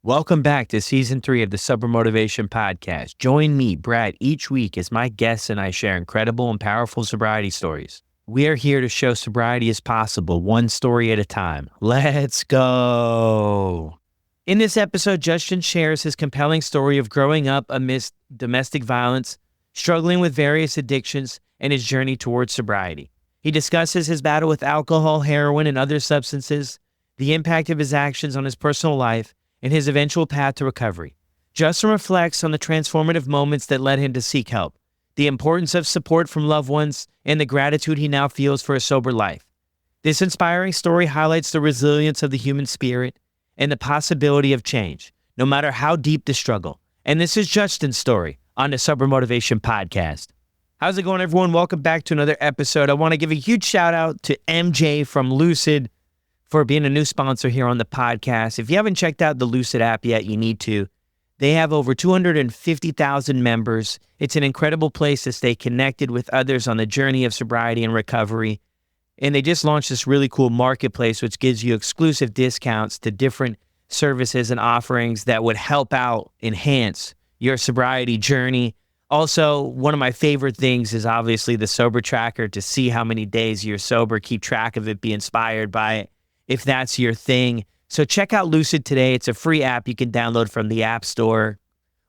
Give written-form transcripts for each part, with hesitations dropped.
Welcome back to Season 3 of the Sober Motivation Podcast. Join me, Brad, each week as my guests and I share incredible and powerful sobriety stories. We are here to show sobriety is possible, one story at a time. Let's go. In this episode, Justin shares his compelling story of growing up amidst domestic violence, struggling with various addictions, and his journey towards sobriety. He discusses his battle with alcohol, heroin, and other substances, the impact of his actions on his personal life, and his eventual path to recovery. Justin reflects on the transformative moments that led him to seek help, the importance of support from loved ones, and the gratitude he now feels for a sober life. This inspiring story highlights the resilience of the human spirit and the possibility of change, no matter how deep the struggle. And this is Justin's story on the Sober Motivation Podcast. How's it going, everyone? Welcome back to another episode. I want to give a huge shout out to MJ from Lucid for being a new sponsor here on the podcast. If you haven't checked out the Lucid app yet, you need to. They have over 250,000 members. It's an incredible place to stay connected with others on the journey of sobriety and recovery. And they just launched this really cool marketplace, which gives you exclusive discounts to different services and offerings that would help out enhance your sobriety journey. Also, one of my favorite things is obviously the sober tracker, to see how many days you're sober, keep track of it, be inspired by it, if that's your thing. So check out Lucid today. It's a free app you can download from the App Store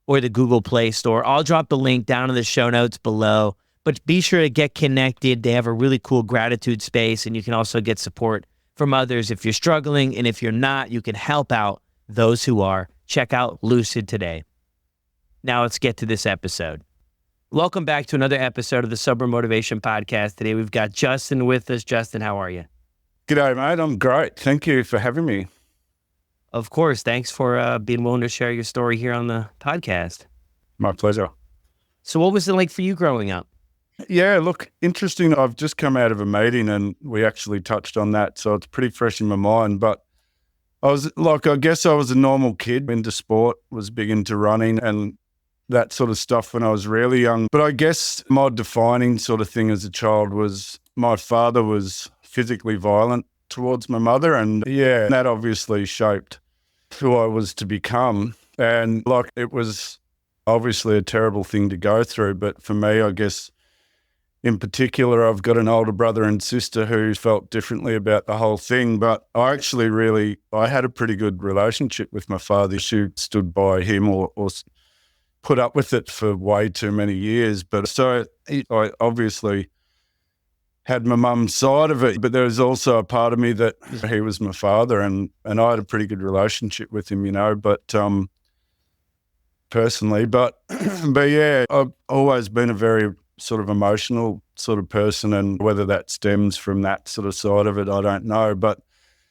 or the Google Play Store. I'll drop the link down in the show notes below, but be sure to get connected. They have a really cool gratitude space, and you can also get support from others if you're struggling, and if you're not, you can help out those who are. Check out Lucid today. Now let's get to this episode. Welcome back to another episode of the Sober Motivation Podcast. Today we've got Justin with us. Justin, how are you? G'day, mate. I'm great. Thank you for having me. Of course. Thanks for being willing to share your story here on the podcast. My pleasure. So what was it like for you growing up? Yeah, look, interesting. I've just come out of a meeting and we actually touched on that, so it's pretty fresh in my mind. But I guess I was a normal kid, into sport, was big into running and that sort of stuff when I was really young. But I guess my defining sort of thing as a child was my father was physically violent towards my mother, and yeah, that obviously shaped who I was to become. And it was obviously a terrible thing to go through, but for me, I guess in particular, I've got an older brother and sister who felt differently about the whole thing, but I had a pretty good relationship with my father. She stood by him or put up with it for way too many years. But so I obviously had my mum's side of it, but there was also a part of me that he was my father, and I had a pretty good relationship with him, but personally, but yeah, I've always been a very sort of emotional sort of person, and whether that stems from that sort of side of it, I don't know. But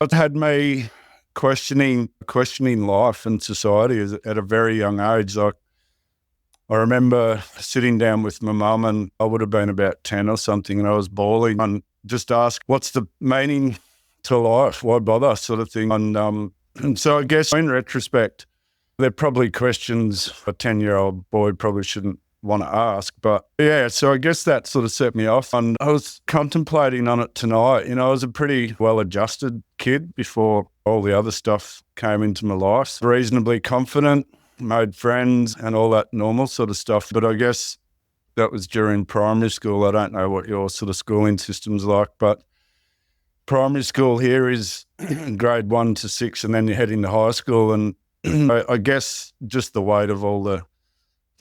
it had me questioning life and society at a very young age. I remember sitting down with my mum, and I would have been about 10 or something, and I was bawling and just asked, what's the meaning to life? Why bother, sort of thing. And so I guess in retrospect, they're probably questions a 10-year-old boy probably shouldn't want to ask. But yeah, so I guess that sort of set me off. And I was contemplating on it tonight. I was a pretty well-adjusted kid before all the other stuff came into my life. Reasonably confident, made friends and all that normal sort of stuff. But I guess that was during primary school. I don't know what your sort of schooling system's like, but primary school here is grade 1 to 6, and then you head into high school. And I guess just the weight of all the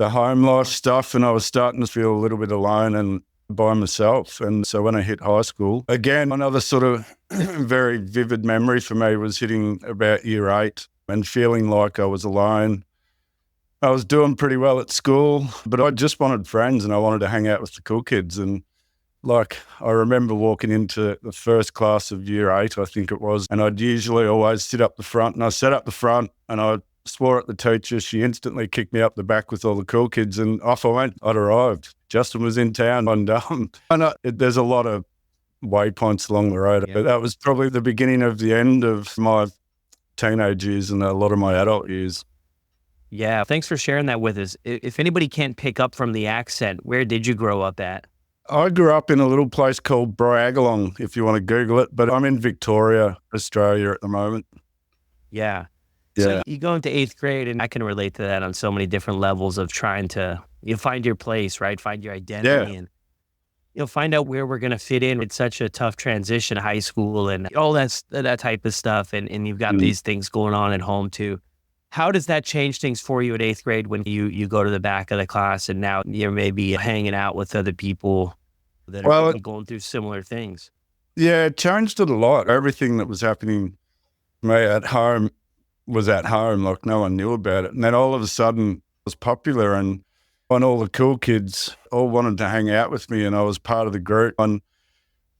home life stuff, and I was starting to feel a little bit alone and by myself. And so when I hit high school, again, another sort of very vivid memory for me was hitting about year 8 and feeling like I was alone. I was doing pretty well at school, but I just wanted friends and I wanted to hang out with the cool kids. And I remember walking into the first class of year 8, I think it was, and I'd usually always sit up the front, and I sat up the front and I swore at the teacher. She instantly kicked me up the back with all the cool kids, and off I went. I'd arrived. Justin was in town, and there's a lot of waypoints along the road, but that was probably the beginning of the end of my teenage years and a lot of my adult years. Yeah, thanks for sharing that with us. If anybody can't pick up from the accent, where did you grow up at? I grew up in a little place called Braggalong, if you want to Google it, but I'm in Victoria, Australia at the moment. Yeah. So Yeah. you go into eighth grade, and I can relate to that on so many different levels of trying to find your place, right? Find your Yeah. identity and find out where we're going to fit in. It's such a tough transition, high school and all that type of stuff. And you've got Mm. these things going on at home too. How does that change things for you at eighth grade when you go to the back of the class and now you're maybe hanging out with other people that are Well, maybe going through similar things? yeah, it changed it a lot. Everything that was happening to me at home was at home, like no one knew about it. And then all of a sudden it was popular and all the cool kids all wanted to hang out with me and I was part of the group. And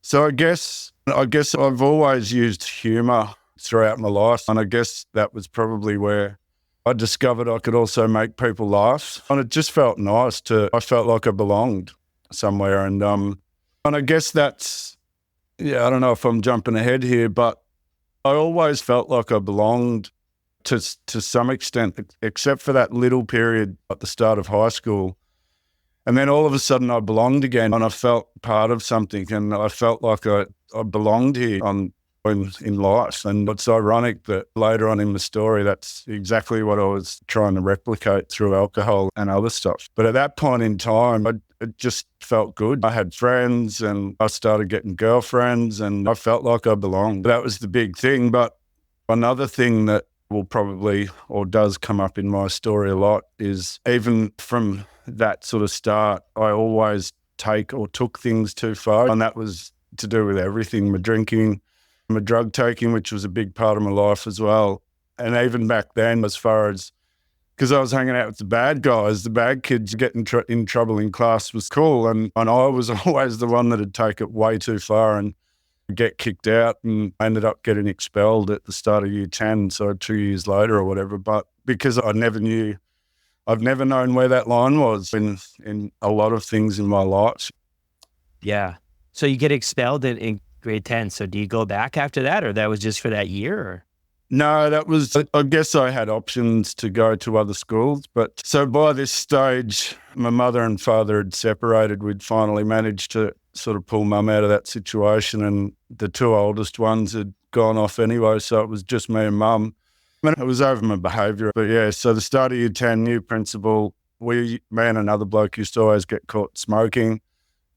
so I guess I've always used humor throughout my life. And I guess that was probably where I discovered I could also make people laugh. And it just felt nice I felt like I belonged somewhere. And I guess that's, yeah, I don't know if I'm jumping ahead here, but I always felt like I belonged to some extent, except for that little period at the start of high school. And then all of a sudden I belonged again and I felt part of something and I felt like I belonged here in life. And it's ironic that later on in the story, that's exactly what I was trying to replicate through alcohol and other stuff. But at that point in time, it just felt good. I had friends and I started getting girlfriends and I felt like I belonged. That was the big thing. But another thing that will probably or does come up in my story a lot is even from that sort of start, I always took things too far. And that was to do with everything, my drinking, my drug taking, which was a big part of my life as well. And even back then, as far as, because I was hanging out with the bad guys, the bad kids getting in trouble in class was cool. And I was always the one that had taken it way too far and get kicked out and ended up getting expelled at the start of year 10, so 2 years later or whatever. But because I've never known where that line was in a lot of things in my life. Yeah. So you get expelled in grade 10. So do you go back after that, or that was just for that year? Or? No, I guess I had options to go to other schools. But so by this stage, my mother and father had separated. We'd finally managed to sort of pull mum out of that situation. And the two oldest ones had gone off anyway. So it was just me and mum. And it was over my behaviour. But yeah, so the start of year 10, new principal, me and another bloke used to always get caught smoking.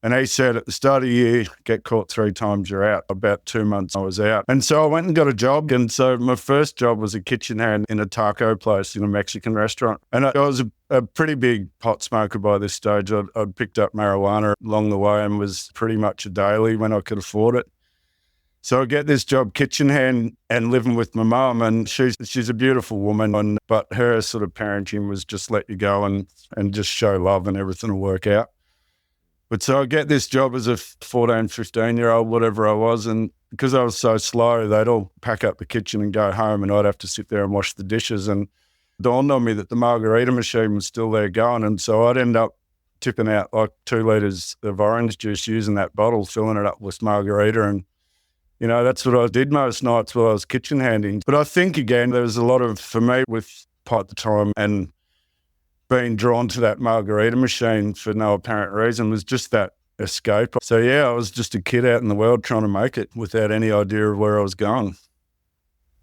And he said at the start of the year, get caught 3 times, you're out. About 2 months I was out. And so I went and got a job. And so my first job was a kitchen hand in a taco place in a Mexican restaurant. And I was a pretty big pot smoker by this stage. I'd picked up marijuana along the way and was pretty much a daily when I could afford it. So I get this job kitchen hand and living with my mum, and she's a beautiful woman, but her sort of parenting was just let you go and just show love and everything will work out. But so I get this job as a 14, 15-year-old, whatever I was, and because I was so slow, they'd all pack up the kitchen and go home, and I'd have to sit there and wash the dishes. And it dawned on me that the margarita machine was still there going, and so I'd end up tipping out like 2 litres of orange juice using that bottle, filling it up with margarita. And that's what I did most nights while I was kitchen handing. But I think, again, there was a lot of, for me, with pot at the time and being drawn to that margarita machine for no apparent reason was just that escape. So, yeah, I was just a kid out in the world trying to make it without any idea of where I was going.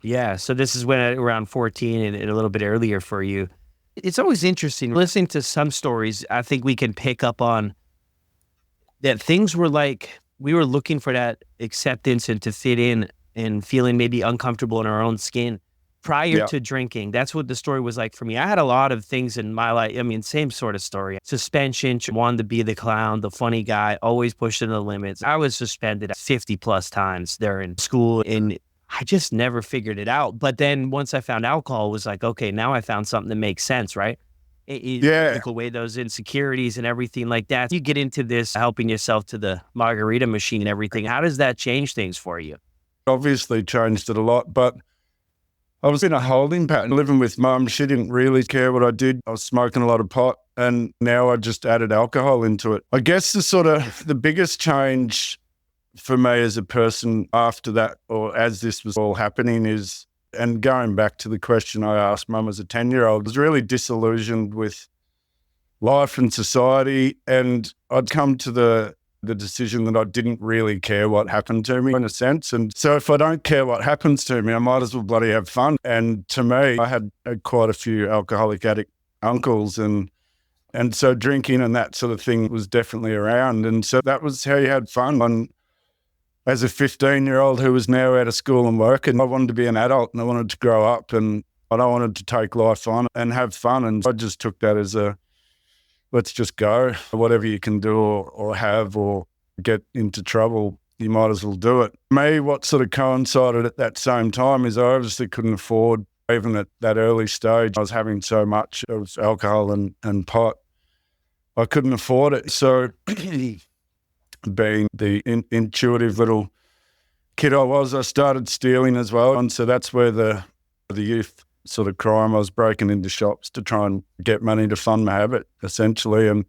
Yeah. So this is when around 14 and a little bit earlier for you. It's always interesting listening to some stories. I think we can pick up on that things were like, we were looking for that acceptance and to fit in and feeling maybe uncomfortable in our own skin prior to drinking. That's what the story was like for me. I had a lot of things in my life. I mean, same sort of story. Suspension, wanted to be the clown, the funny guy, always pushing the limits. I was suspended 50 plus times there in school and I just never figured it out. But then once I found alcohol, it was like, okay, now I found something that makes sense, right? It took away those insecurities and everything like that. You get into this helping yourself to the margarita machine and everything. How does that change things for you? Obviously changed it a lot, but I was in a holding pattern living with mum. She didn't really care what I did. I was smoking a lot of pot and now I just added alcohol into it. I guess the biggest change for me as a person after that, or as this was all happening is, and going back to the question I asked mum as a 10-year-old, I was really disillusioned with life and society. And I'd come to the the decision that I didn't really care what happened to me in a sense. And so if I don't care what happens to me, I might as well bloody have fun. And to me, I had quite a few alcoholic addict uncles, and so drinking and that sort of thing was definitely around. And so that was how you had fun. And as a 15-year-old who was now out of school and working, I wanted to be an adult and I wanted to grow up and I wanted to take life on and have fun. And I just took that as let's just go. Whatever you can do or have or get into trouble, you might as well do it. Me, what sort of coincided at that same time is I obviously couldn't afford, even at that early stage, I was having so much of alcohol and pot. I couldn't afford it. So being the intuitive little kid I was, I started stealing as well. And so that's where the youth sort of crime, I was breaking into shops to try and get money to fund my habit, essentially. And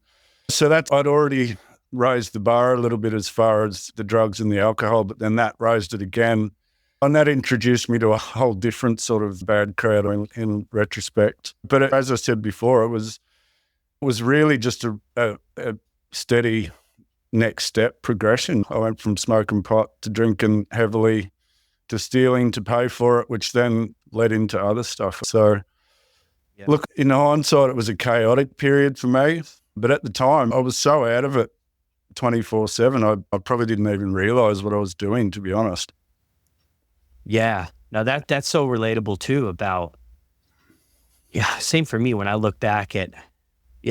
so that I'd already raised the bar a little bit as far as the drugs and the alcohol, but then that raised it again. And that introduced me to a whole different sort of bad crowd in retrospect. But as I said before, it was really just a steady next step progression. I went from smoking pot to drinking heavily to stealing to pay for it, which then led into other stuff. So Look, in hindsight, it was a chaotic period for me. But at the time, I was so out of it 24/7, I probably didn't even realize what I was doing, to be honest. Yeah. Now that's so relatable too about, same for me when I look back at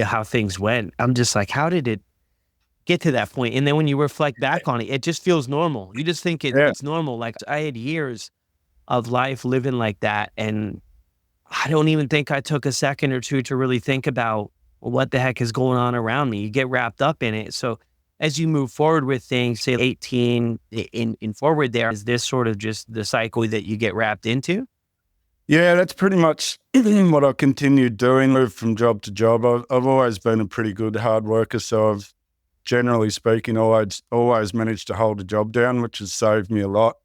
how things went. I'm just like, how did it get to that point? And then when you reflect back on it, it just feels normal. You just think it's normal. Like I had years of life living like that. And I don't even think I took a second or two to really think about what the heck is going on around me. You get wrapped up in it. So as you move forward with things, say 18 in forward there, is this sort of just the cycle that you get wrapped into? Yeah, that's pretty much what I continued doing, moved from job to job. I've always been a pretty good hard worker, so I've, generally speaking, always managed to hold a job down, which has saved me a lot.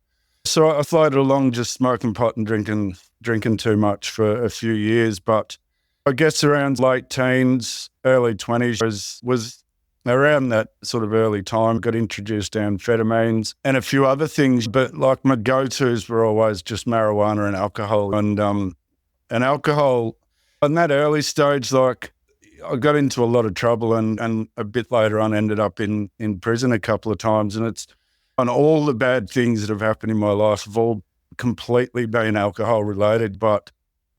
So I floated along just smoking pot and drinking too much for a few years, but I guess around late teens, early 20s was around that sort of early time, got introduced to amphetamines and a few other things, but like my go-tos were always just marijuana and alcohol. And alcohol, in that early stage, like I got into a lot of trouble and a bit later on ended up in prison a couple of times. And it's on all the bad things that have happened in my life have all completely been alcohol related. But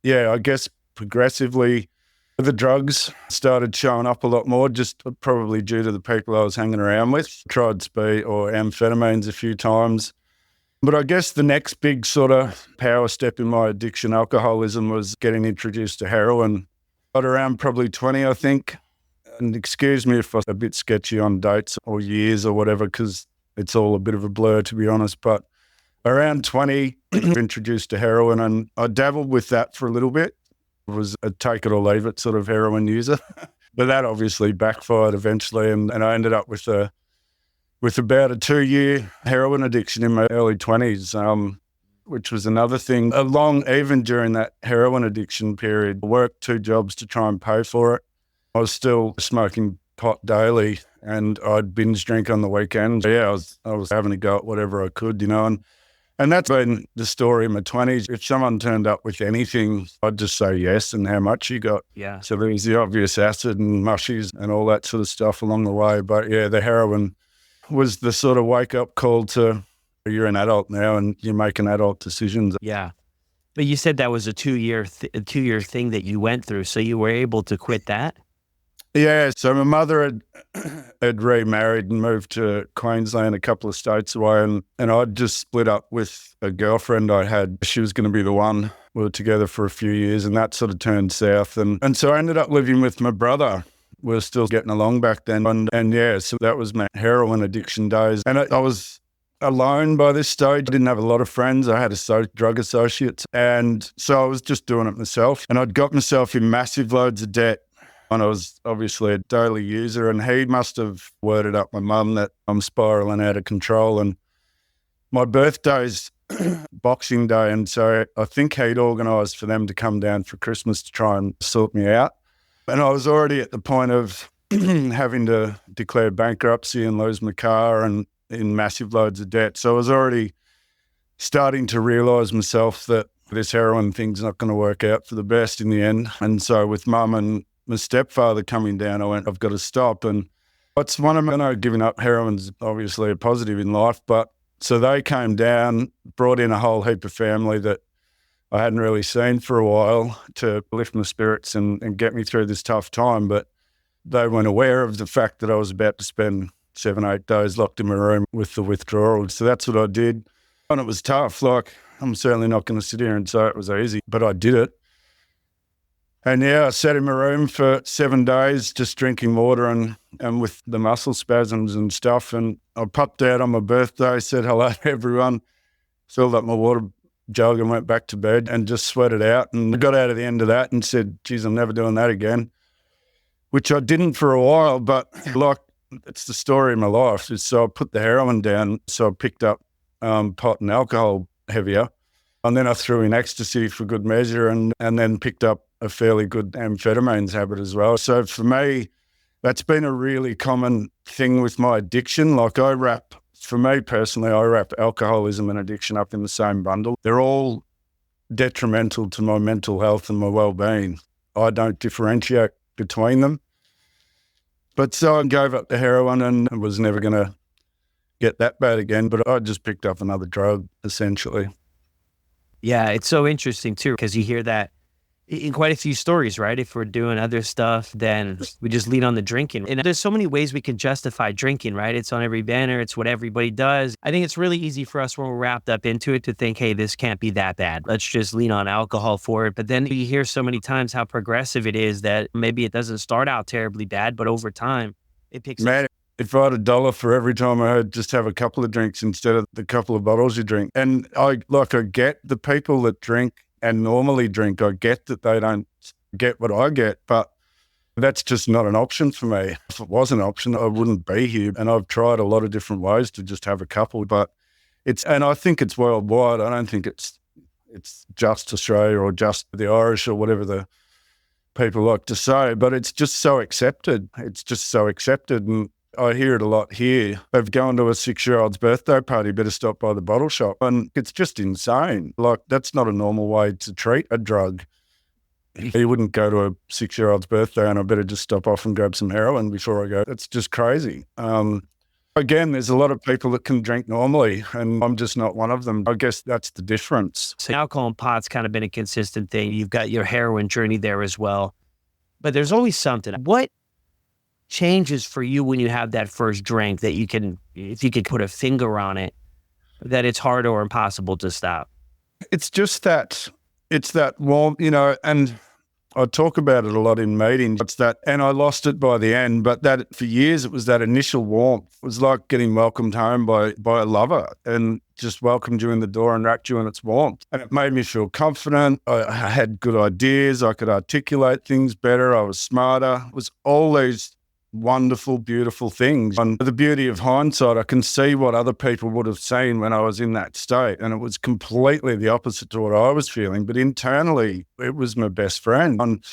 yeah, I guess progressively the drugs started showing up a lot more, just probably due to the people I was hanging around with. Tried speed or amphetamines a few times. But I guess the next big sort of power step in my addiction, alcoholism, was getting introduced to heroin. At around probably 20, I think. And excuse me if I'm a bit sketchy on dates or years or whatever, because it's all a bit of a blur, to be honest. But around 20, introduced to heroin, and I dabbled with that for a little bit. I was a take it or leave it sort of heroin user. But that obviously backfired eventually, and I ended up with about a 2-year heroin addiction in my early 20s, which was another thing. Even during that heroin addiction period, I worked 2 jobs to try and pay for it. I was still smoking pot daily and I'd binge drink on the weekends. Yeah, I was having a go at whatever I could, and that's been the story in my 20s. If someone turned up with anything, I'd just say yes and how much you got. Yeah. So there's the obvious acid and mushies and all that sort of stuff along the way. But yeah, the heroin was the sort of wake-up call to, you're an adult now and you're making adult decisions. Yeah. But you said that was a 2-year thing that you went through. So you were able to quit that? Yeah. So my mother had remarried and moved to Queensland, a couple of states away. And I'd just split up with a girlfriend I had. She was going to be the one. We were together for a few years and that sort of turned south. And so I ended up living with my brother. We were still getting along back then. And yeah, so that was my heroin addiction days. And I was alone by this stage. I didn't have a lot of friends. I had drug associates. And so I was just doing it myself. And I'd got myself in massive loads of debt. And I was obviously a daily user. And he must have worded up my mum that I'm spiraling out of control. And my birthday's Boxing Day. And so I think he'd organised for them to come down for Christmas to try and sort me out. And I was already at the point of having to declare bankruptcy and lose my car and in massive loads of debt. So I was already starting to realise myself that this heroin thing's not going to work out for the best in the end. And so with mum and my stepfather coming down, I went, I've got to stop. And it's one of my, giving up heroin's obviously a positive in life, but so they came down, brought in a whole heap of family that I hadn't really seen for a while to lift my spirits and get me through this tough time. But they weren't aware of the fact that I was about to spend 7-8 days locked in my room with the withdrawal. So that's what I did. And it was tough. Like, I'm certainly not going to sit here and say it was easy, but I did it. And yeah, I sat in my room for 7 days just drinking water and with the muscle spasms and stuff. And I popped out on my birthday, said hello to everyone, filled up my water jug and went back to bed and just sweated out. And I got out of the end of that and said, geez, I'm never doing that again, which I didn't for a while, but like, it's the story of my life. So I put the heroin down. So I picked up pot and alcohol heavier. And then I threw in ecstasy for good measure and then picked up a fairly good amphetamines habit as well. So for me, that's been a really common thing with my addiction. Like for me personally, I wrap alcoholism and addiction up in the same bundle. They're all detrimental to my mental health and my well-being. I don't differentiate between them. But so I gave up the heroin and was never going to get that bad again, but I just picked up another drug, essentially. Yeah, it's so interesting too, because you hear that in quite a few stories, right? If we're doing other stuff, then we just lean on the drinking. And there's so many ways we can justify drinking, right? It's on every banner. It's what everybody does. I think it's really easy for us when we're wrapped up into it to think, hey, this can't be that bad. Let's just lean on alcohol for it. But then you hear so many times how progressive it is that maybe it doesn't start out terribly bad, but over time it picks up. If I had $1 for every time I heard just have a couple of drinks instead of the couple of bottles you drink. And I get the people that drink and normally drink, I get that they don't get what I get, but that's just not an option for me. If it was an option, I wouldn't be here. And I've tried a lot of different ways to just have a couple, but and I think it's worldwide. I don't think it's just Australia or just the Irish or whatever the people like to say, but it's just so accepted. It's just so accepted. And I hear it a lot here. They've gone to a 6-year-old's birthday party, better stop by the bottle shop. And it's just insane. Like, that's not a normal way to treat a drug. You wouldn't go to a 6-year-old's birthday and I better just stop off and grab some heroin before I go. It's just crazy. Again, there's a lot of people that can drink normally and I'm just not one of them. I guess that's the difference. So alcohol and pot's kind of been a consistent thing. You've got your heroin journey there as well. But there's always something. What changes for you when you have that first drink that you can, if you could put a finger on it, that it's hard or impossible to stop? It's just that, it's that warm, and I talk about it a lot in meetings. It's that, and I lost it by the end, but that for years, it was that initial warmth. It was like getting welcomed home by a lover and just welcomed you in the door and wrapped you in its warmth. And it made me feel confident. I had good ideas. I could articulate things better. I was smarter. It was all these wonderful, beautiful things. And the beauty of hindsight, I can see what other people would have seen when I was in that state. And it was completely the opposite to what I was feeling. But internally, it was my best friend. And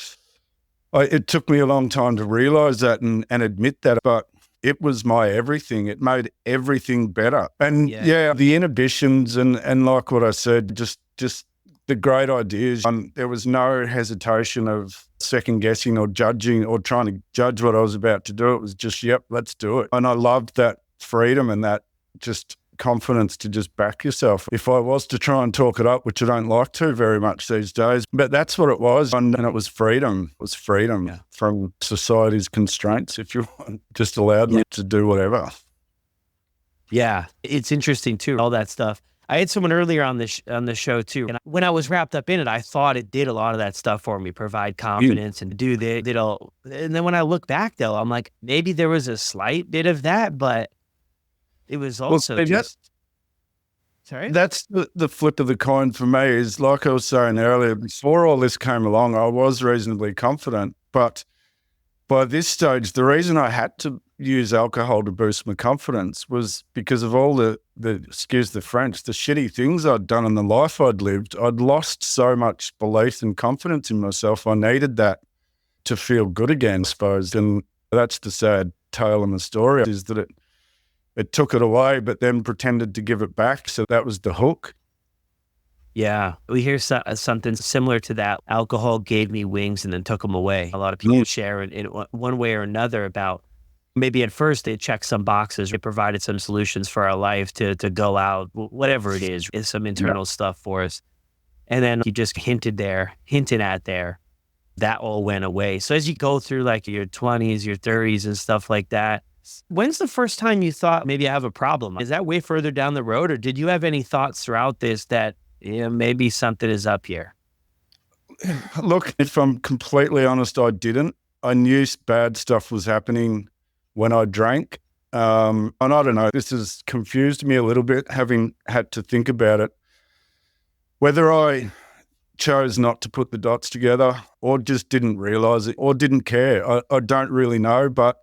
it took me a long time to realize that and admit that. But it was my everything. It made everything better. And yeah the inhibitions and like what I said, just the great ideas. There was no hesitation of second guessing or judging or trying to judge what I was about to do. It was just, yep, let's do it. And I loved that freedom and that just confidence to just back yourself. If I was to try and talk it up, which I don't like to very much these days, but that's what it was. And it was freedom. It was freedom from society's constraints, if you want. Just allowed me to do whatever. Yeah, it's interesting too, all that stuff. I had someone earlier on the show too, and when I was wrapped up in it, I thought it did a lot of that stuff for me, provide confidence and do the did all. And then when I look back, though, I'm like, maybe there was a slight bit of that, but it was also sorry. That's the flip of the coin for me. Is like I was saying earlier, before all this came along, I was reasonably confident, but by this stage, the reason I had to use alcohol to boost my confidence was because of all the excuse the French, the shitty things I'd done in the life I'd lived. I'd lost so much belief and confidence in myself. I needed that to feel good again, I suppose. And That's the sad tale of the story, is that it took it away, but then pretended to give it back. So that was the hook. Yeah, we hear something similar to that. Alcohol gave me wings and then took them away. A lot of people share in one way or another about maybe at first they checked some boxes, it provided some solutions for our life to go out, whatever it is some internal stuff for us. And then you just hinted at there, that all went away. So as you go through like your 20s, your 30s and stuff like that, when's the first time you thought maybe I have a problem? Is that way further down the road, or did you have any thoughts throughout this that maybe something is up here? Look, if I'm completely honest, I didn't. I knew bad stuff was happening when I drank. And I don't know, this has confused me a little bit, having had to think about it. Whether I chose not to put the dots together or just didn't realize it or didn't care, I don't really know. But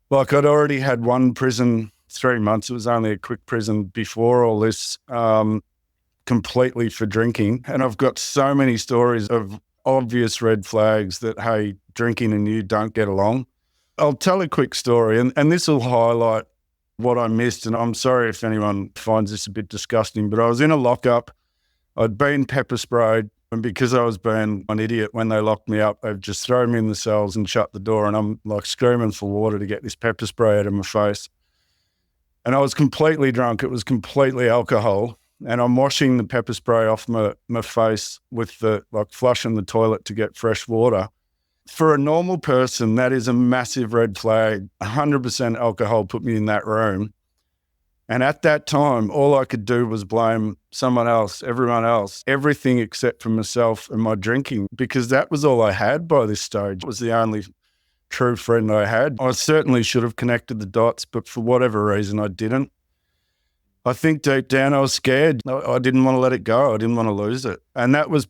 like, I'd already had one prison 3 months. It was only a quick prison before all this, completely for drinking. And I've got so many stories of obvious red flags that, hey, drinking and you don't get along. I'll tell a quick story, and this will highlight what I missed. And I'm sorry if anyone finds this a bit disgusting, but I was in a lockup. I'd been pepper sprayed, and because I was being an idiot when they locked me up, they've just thrown me in the cells and shut the door, and I'm like screaming for water to get this pepper spray out of my face. And I was completely drunk. It was completely alcohol. And I'm washing the pepper spray off my face with flushing the toilet to get fresh water. For a normal person, that is a massive red flag. 100% alcohol put me in that room. And at that time, all I could do was blame someone else, everyone else, everything except for myself and my drinking, because that was all I had by this stage. It was the only true friend I had. I certainly should have connected the dots, but for whatever reason, I didn't. I think deep down I was scared. I didn't want to let it go. I didn't want to lose it. And that was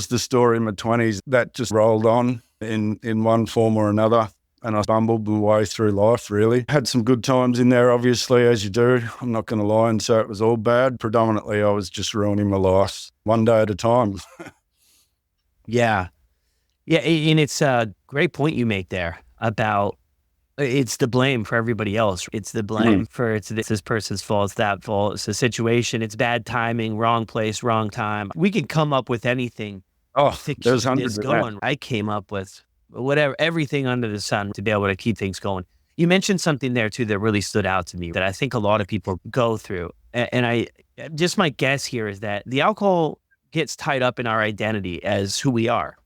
the story in my 20s. That just rolled on in one form or another. And I bumbled my way through life, really. Had some good times in there, obviously, as you do. I'm not going to lie and say it was all bad. Predominantly, I was just ruining my life one day at a time. Yeah. Yeah, and it's a great point you make there about it's the blame for everybody else. It's the blame for it's this person's fault, it's that fault, it's a situation, it's bad timing, wrong place, wrong time. We can come up with anything Oh, to keep there's hundreds this of that. going. I came up with everything under the sun to be able to keep things going. You mentioned something there too that really stood out to me that I think a lot of people go through. And I just, my guess here is that the alcohol gets tied up in our identity as who we are.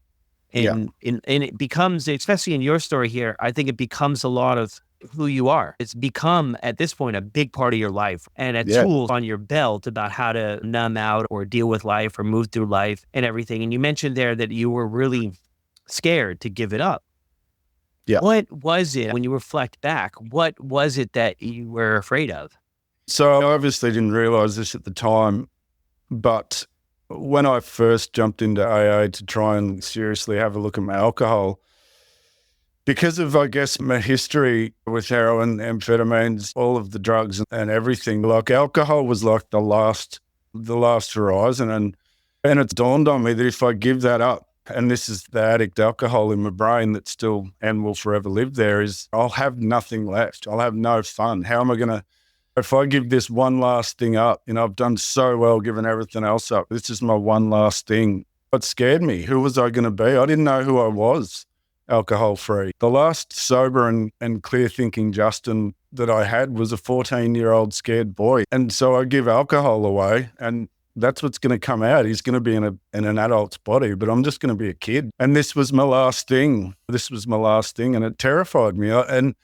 And it becomes, especially in your story here, I think it becomes a lot of who you are. It's become, at this point, a big part of your life and a tool on your belt about how to numb out or deal with life or move through life and everything. And you mentioned there that you were really scared to give it up. Yeah. What was it, when you reflect back, what was it that you were afraid of? So I obviously didn't realize this at the time, but when I first jumped into AA to try and seriously have a look at my alcohol, because of, I guess, my history with heroin, amphetamines, all of the drugs and everything, like alcohol was like the last horizon. And it dawned on me that if I give that up, and this is the addict alcohol in my brain that still and will forever live there, is I'll have nothing left. I'll have no fun. How am I going to, if I give this one last thing up, I've done so well giving everything else up. This is my one last thing. It scared me. Who was I going to be? I didn't know who I was, alcohol-free. The last sober and clear-thinking Justin that I had was a 14-year-old scared boy. And so I give alcohol away, and that's what's going to come out. He's going to be in an adult's body, but I'm just going to be a kid. And this was my last thing. And it terrified me. And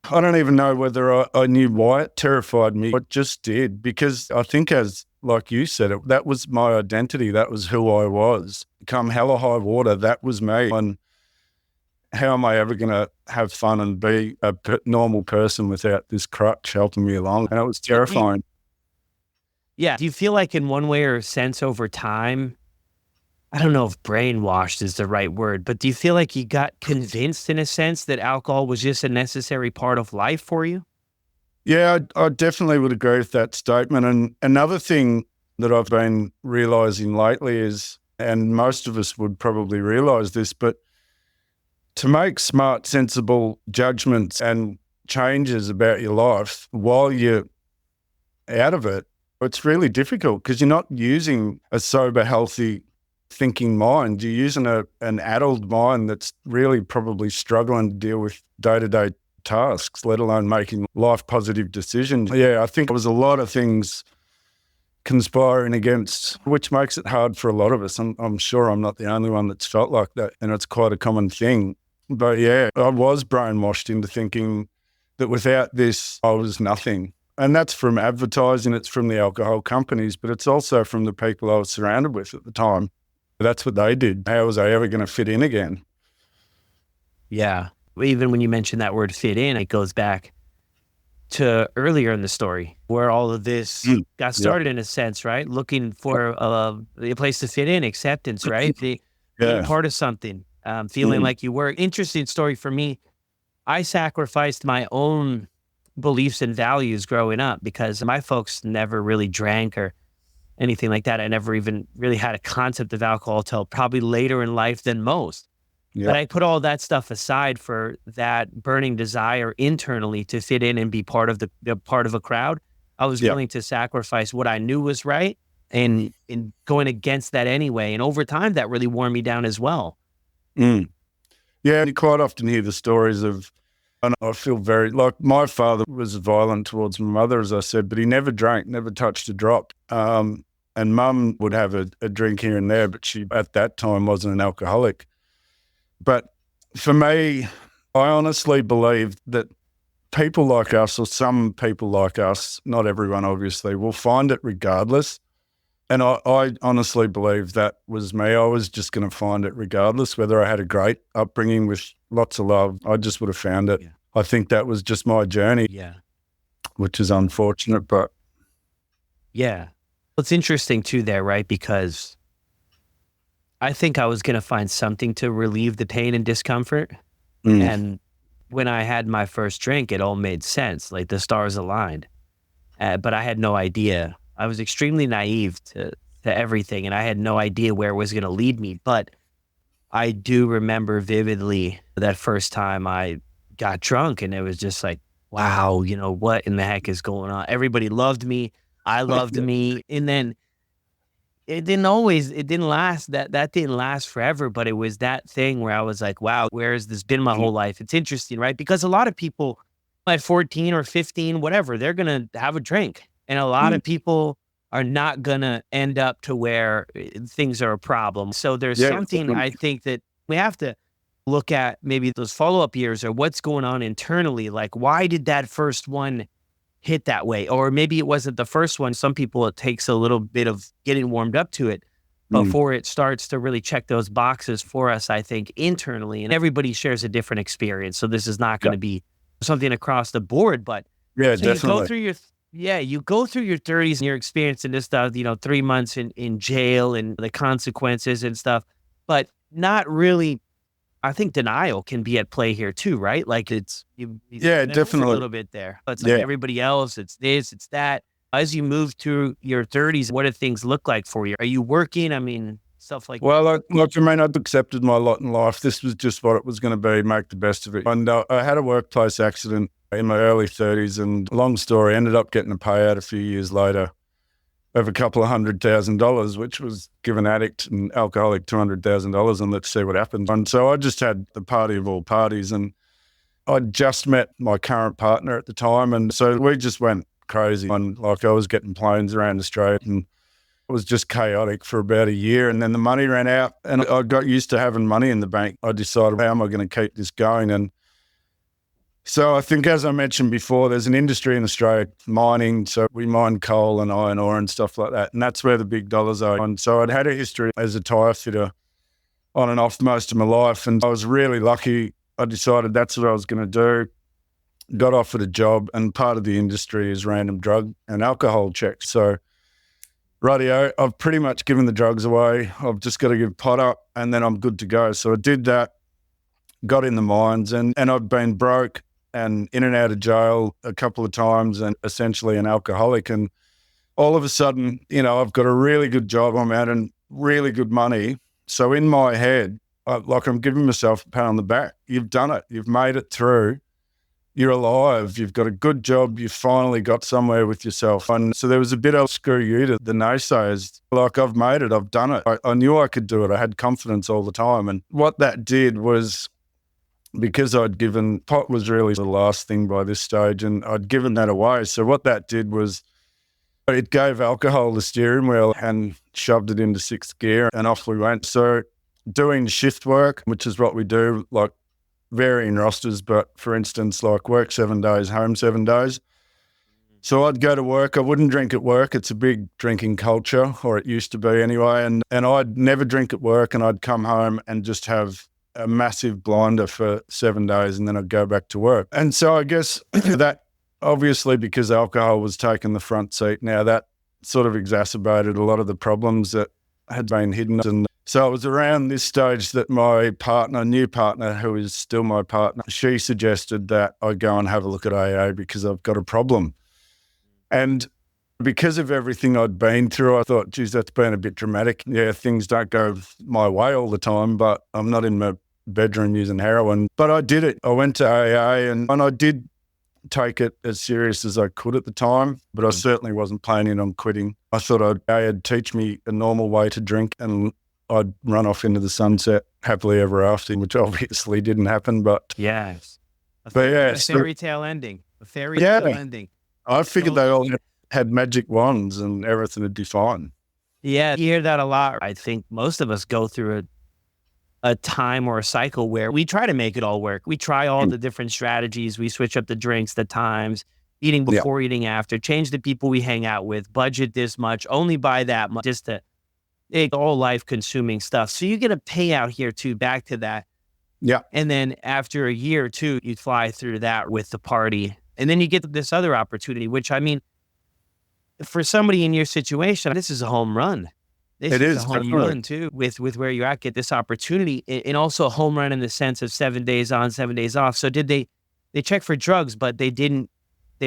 I don't even know whether I knew why it terrified me. It just did, because I think, as like you said, that was my identity. That was who I was. Come hell or high water, that was me. And how am I ever going to have fun and be a normal person without this crutch helping me along? And it was terrifying. Yeah. Do you feel like in one way or sense over time, I don't know if brainwashed is the right word, but do you feel like you got convinced in a sense that alcohol was just a necessary part of life for you? Yeah, I definitely would agree with that statement. And another thing that I've been realizing lately is, and most of us would probably realize this, but to make smart, sensible judgments and changes about your life while you're out of it, it's really difficult because you're not using a sober, healthy thinking mind. You're using an adult mind that's really probably struggling to deal with day-to-day tasks, let alone making life positive decisions. Yeah, I think there was a lot of things conspiring against, which makes it hard for a lot of us. I'm sure I'm not the only one that's felt like that, and it's quite a common thing. But yeah, I was brainwashed into thinking that without this, I was nothing. And that's from advertising, it's from the alcohol companies, but it's also from the people I was surrounded with at the time. That's what they did. How was I ever going to fit in again? Yeah. Even when you mention that word fit in, it goes back to earlier in the story where all of this got started in a sense, right? Looking for a place to fit in, acceptance, right? Being part of something, feeling like you were. Interesting story for me. I sacrificed my own beliefs and values growing up because my folks never really drank or anything like that. I never even really had a concept of alcohol till probably later in life than most. But I put all that stuff aside for that burning desire internally to fit in and be part of the part of a crowd. I was willing to sacrifice what I knew was right and going against that anyway. And over time, that really wore me down as well. Yeah, and you quite often hear the stories of, and I feel very, like my father was violent towards my mother, as I said, but he never drank, never touched a drop. And mum would have a drink here and there, but she at that time wasn't an alcoholic. But for me, I honestly believe that people like us, or some people like us, not everyone obviously, will find it regardless. And I honestly believe that was me. I was just going to find it regardless, whether I had a great upbringing with lots of love. I just would have found it. Yeah. I think that was just my journey, which is unfortunate, but. Yeah. It's interesting too there, right? Because I think I was going to find something to relieve the pain and discomfort. And when I had my first drink, it all made sense. Like the stars aligned. But I had no idea. I was extremely naive to everything, and I had no idea where it was going to lead me. But I do remember vividly that first time I got drunk, and it was just like, wow, you know, what in the heck is going on? Everybody loved me. I loved me. And then it didn't last. That didn't last forever, but it was that thing where I was like, wow, where has this been my whole life? It's interesting, right? Because a lot of people at 14 or 15, whatever, they're going to have a drink. And a lot of people are not going to end up to where things are a problem. So there's something I think that we have to look at, maybe those follow-up years or what's going on internally. Like, why did that first one hit that way? Or maybe it wasn't the first one. Some people, it takes a little bit of getting warmed up to it before it starts to really check those boxes for us, I think, internally. And everybody shares a different experience. So this is not going to be something across the board, but definitely. You go through your 30s and you're experiencing this stuff, 3 months in jail and the consequences and stuff, but not really. I think denial can be at play here too, right? Like it's, definitely a little bit there. But it's like everybody else, it's this, it's that. As you move through your 30s, what do things look like for you? Are you working? I mean, stuff like that. I'd accepted my lot in life. This was just what it was going to be, make the best of it. And I had a workplace accident in my early 30s, and long story, ended up getting a payout a few years later of a couple of $100,000, which was give an addict and alcoholic $200,000 and let's see what happens. And so I just had the party of all parties, and I just met my current partner at the time. And so we just went crazy. And like I was getting planes around Australia, and it was just chaotic for about a year. And then the money ran out, and I got used to having money in the bank. I decided, how am I going to keep this going? And so I think, as I mentioned before, there's an industry in Australia, mining. So we mine coal and iron ore and stuff like that. And that's where the big dollars are. And so I'd had a history as a tyre fitter on and off most of my life. And I was really lucky. I decided that's what I was going to do. Got offered a job, and part of the industry is random drug and alcohol checks. So rightio, I've pretty much given the drugs away. I've just got to give pot up and then I'm good to go. So I did that, got in the mines, and I've been broke and in and out of jail a couple of times, and essentially an alcoholic. And all of a sudden, I've got a really good job. I'm earning really good money. So in my head, like I'm giving myself a pat on the back. You've done it. You've made it through. You're alive. You've got a good job. You've finally got somewhere with yourself. And so there was a bit of screw you to the naysayers. Like, I've made it. I've done it. I knew I could do it. I had confidence all the time. And what that did was, because I'd given, pot was really the last thing by this stage, and I'd given that away. So what that did was it gave alcohol the steering wheel and shoved it into sixth gear, and off we went. So doing shift work, which is what we do, like varying rosters, but for instance, like work 7 days, home 7 days. So I'd go to work. I wouldn't drink at work. It's a big drinking culture, or it used to be anyway. And I'd never drink at work, and I'd come home and just have a massive blinder for 7 days, and then I'd go back to work. And so I guess that, obviously, because alcohol was taking the front seat, now that sort of exacerbated a lot of the problems that had been hidden. And so it was around this stage that my partner, new partner, who is still my partner, she suggested that I go and have a look at AA because I've got a problem. And because of everything I'd been through, I thought, geez, that's been a bit dramatic. Yeah, things don't go my way all the time, but I'm not in my bedroom using heroin. But I did it. I went to AA and I did take it as serious as I could at the time, but I certainly wasn't planning on quitting. I thought AA'd teach me a normal way to drink, and I'd run off into the sunset happily ever after, which obviously didn't happen. But yes, a fairy tale ending. A fairy tale ending. I figured they all had magic wands and everything would be fine. Yeah, you hear that a lot. I think most of us go through a time or a cycle where we try to make it all work. We try all the different strategies. We switch up the drinks, the times, eating before, eating after, change the people we hang out with, budget this much, only buy that much, just to all life-consuming stuff. So you get a payout here too, back to that. Yeah. And then after a year or two, you fly through that with the party. And then you get this other opportunity, which, I mean, for somebody in your situation, this is a home run. This is a home run too, with where you're at, get this opportunity, and also a home run in the sense of 7 days on, 7 days off. So did they check for drugs, but they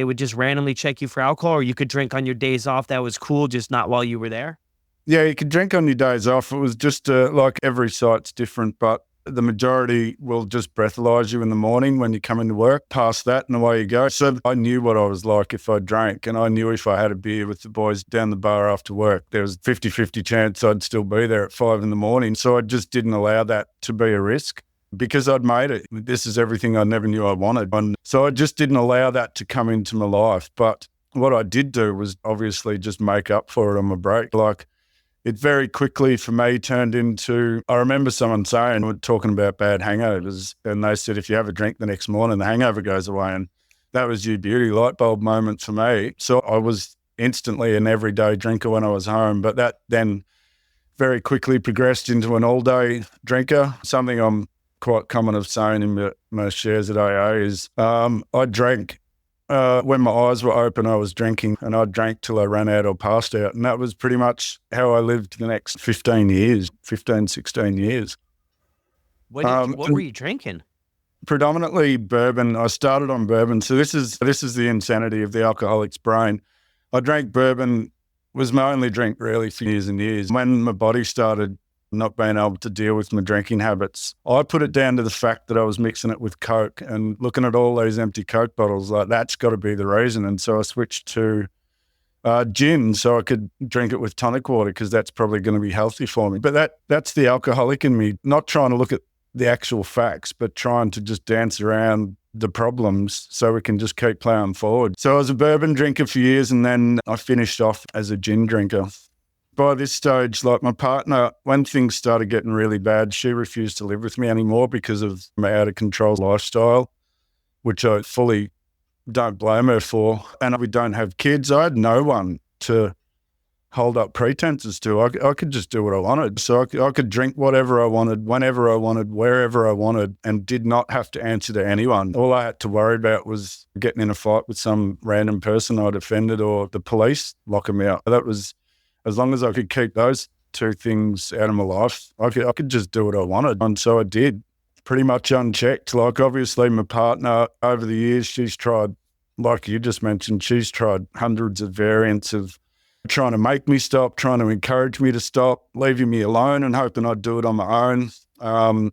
would just randomly check you for alcohol, or you could drink on your days off? That was cool, just not while you were there? Yeah, you could drink on your days off. It was just like every site's different, but the majority will just breathalyze you in the morning when you come into work. Past that and away you go. So I knew what I was like if I drank, and I knew if I had a beer with the boys down the bar after work, there was a 50-50 chance I'd still be there at 5 a.m. So I just didn't allow that to be a risk because I'd made it. This is everything I never knew I wanted. And so I just didn't allow that to come into my life. But what I did do was obviously just make up for it on my break. Like, it very quickly for me turned into, I remember someone saying, we're talking about bad hangovers, and they said, if you have a drink the next morning, the hangover goes away. And that was your beauty light bulb moment for me. So I was instantly an everyday drinker when I was home, but that then very quickly progressed into an all-day drinker. Something I'm quite common of saying in my shares at AA is I drank. When my eyes were open, I was drinking, and I drank till I ran out or passed out. And that was pretty much how I lived the next 16 years. What were you drinking? Predominantly bourbon. I started on bourbon. So this is the insanity of the alcoholic's brain. I drank bourbon, was my only drink really for years and years. When my body started not being able to deal with my drinking habits, I put it down to the fact that I was mixing it with Coke and looking at all those empty Coke bottles, like that's got to be the reason. And so I switched to gin so I could drink it with tonic water because that's probably going to be healthy for me. But that's the alcoholic in me, not trying to look at the actual facts, but trying to just dance around the problems so we can just keep ploughing forward. So I was a bourbon drinker for years, and then I finished off as a gin drinker. By this stage, like my partner, when things started getting really bad, she refused to live with me anymore because of my out of control lifestyle, which I fully don't blame her for. And we don't have kids. I had no one to hold up pretenses to. I could just do what I wanted. So I could drink whatever I wanted, whenever I wanted, wherever I wanted, and did not have to answer to anyone. All I had to worry about was getting in a fight with some random person I'd offended, or the police lock them out. That was, as long as I could keep those two things out of my life, I could just do what I wanted. And so I did, pretty much unchecked. Like, obviously my partner, over the years, she's tried, like you just mentioned, she's tried hundreds of variants of trying to make me stop, trying to encourage me to stop, leaving me alone and hoping I'd do it on my own.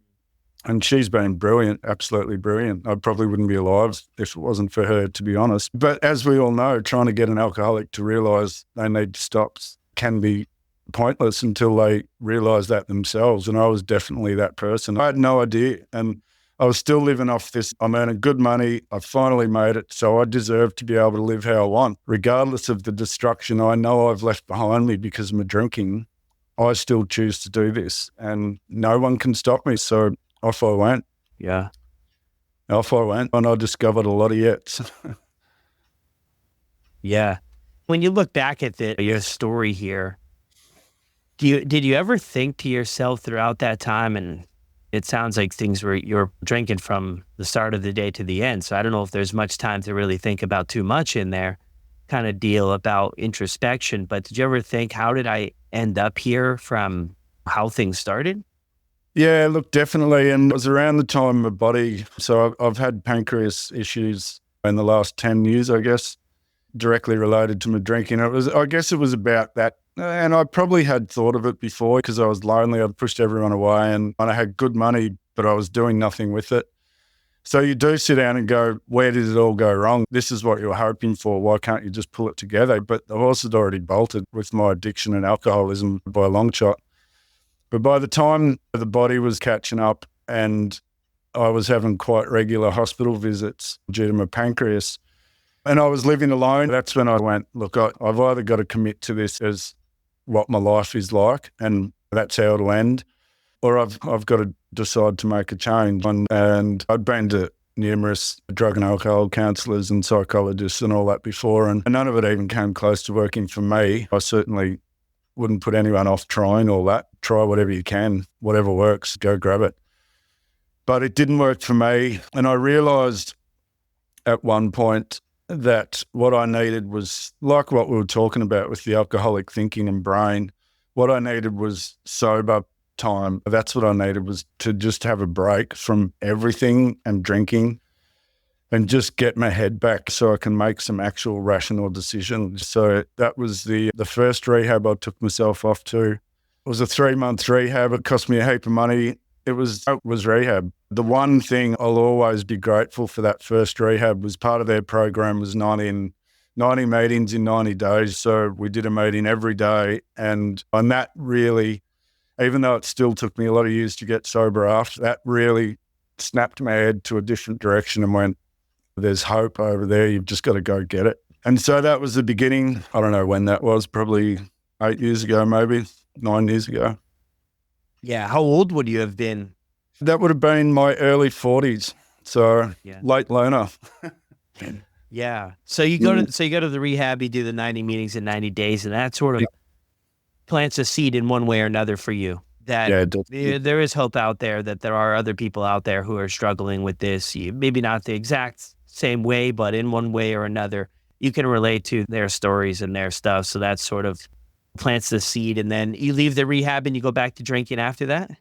And she's been brilliant, absolutely brilliant. I probably wouldn't be alive if it wasn't for her, to be honest. But as we all know, trying to get an alcoholic to realise they need to stop can be pointless until they realise that themselves. And I was definitely that person. I had no idea. And I was still living off this. I'm earning good money. I finally made it. So I deserve to be able to live how I want. Regardless of the destruction I know I've left behind me because of my drinking, I still choose to do this. And no one can stop me. So off I went. Yeah. Off I went. And I discovered a lot of yets. Yeah. When you look back at your story here, did you ever think to yourself throughout that time, and it sounds like you're drinking from the start of the day to the end, so I don't know if there's much time to really think about too much in there, kind of deal about introspection, but did you ever think, how did I end up here from how things started? Yeah, look, definitely. And it was around the time my body, so I've had pancreas issues in the last 10 years, I guess, directly related to my drinking. I guess it was about that. And I probably had thought of it before because I was lonely. I'd pushed everyone away and I had good money, but I was doing nothing with it. So you do sit down and go, where did it all go wrong? This is what you were hoping for. Why can't you just pull it together? But the horse had already bolted with my addiction and alcoholism by a long shot. But by the time the body was catching up and I was having quite regular hospital visits due to my pancreas, and I was living alone, that's when I went, look, I've either got to commit to this as what my life is like, and that's how it'll end, or I've got to decide to make a change. And I'd been to numerous drug and alcohol counsellors and psychologists and all that before, and none of it even came close to working for me. I certainly wouldn't put anyone off trying all that. Try whatever you can, whatever works, go grab it. But it didn't work for me. And I realised at one point that what I needed was, like what we were talking about with the alcoholic thinking and brain, what I needed was sober time. That's what I needed, was to just have a break from everything and drinking and just get my head back so I can make some actual rational decisions. So that was the first rehab I took myself off to. It was a 3-month rehab. It cost me a heap of money. It was rehab. The one thing I'll always be grateful for that first rehab was part of their program was 90 meetings in 90 days. So we did a meeting every day. And that really, even though it still took me a lot of years to get sober after, that really snapped my head to a different direction and went, there's hope over there. You've just got to go get it. And so that was the beginning. I don't know when that was, probably 8 years ago, maybe 9 years ago. Yeah. How old would you have been? That would have been my early 40s. So late learner. Yeah. So you go to the rehab, you do the 90 meetings in 90 days, and that sort of plants a seed in one way or another for you. That there is hope out there, that there are other people out there who are struggling with this. Maybe not the exact same way, but in one way or another, you can relate to their stories and their stuff. So that sort of plants the seed. And then you leave the rehab and you go back to drinking after that?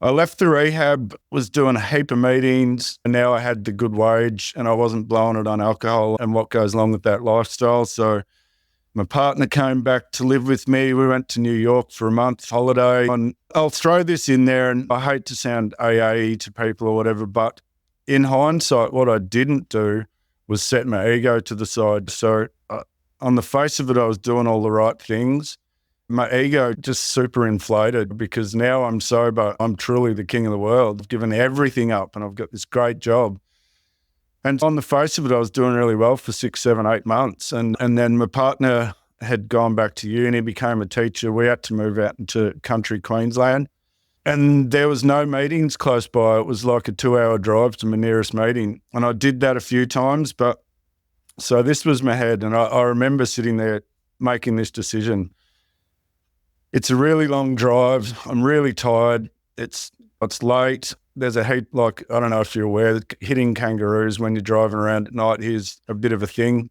I left the rehab, was doing a heap of meetings, and now I had the good wage and I wasn't blowing it on alcohol and what goes along with that lifestyle. So my partner came back to live with me. We went to New York for a month holiday. And I'll throw this in there, and I hate to sound AA to people or whatever, but in hindsight, what I didn't do was set my ego to the side. So on the face of it, I was doing all the right things. My ego just super inflated because now I'm sober. I'm truly the king of the world. I've given everything up and I've got this great job. And on the face of it, I was doing really well for 6, 7, 8 months. And then my partner had gone back to uni, became a teacher. We had to move out into country Queensland. And there was no meetings close by. It was like a 2-hour drive to my nearest meeting. And I did that a few times. But so this was my head. And I remember sitting there making this decision. It's a really long drive. I'm really tired. It's late. There's a heap, like, I don't know if you're aware, hitting kangaroos when you're driving around at night is a bit of a thing.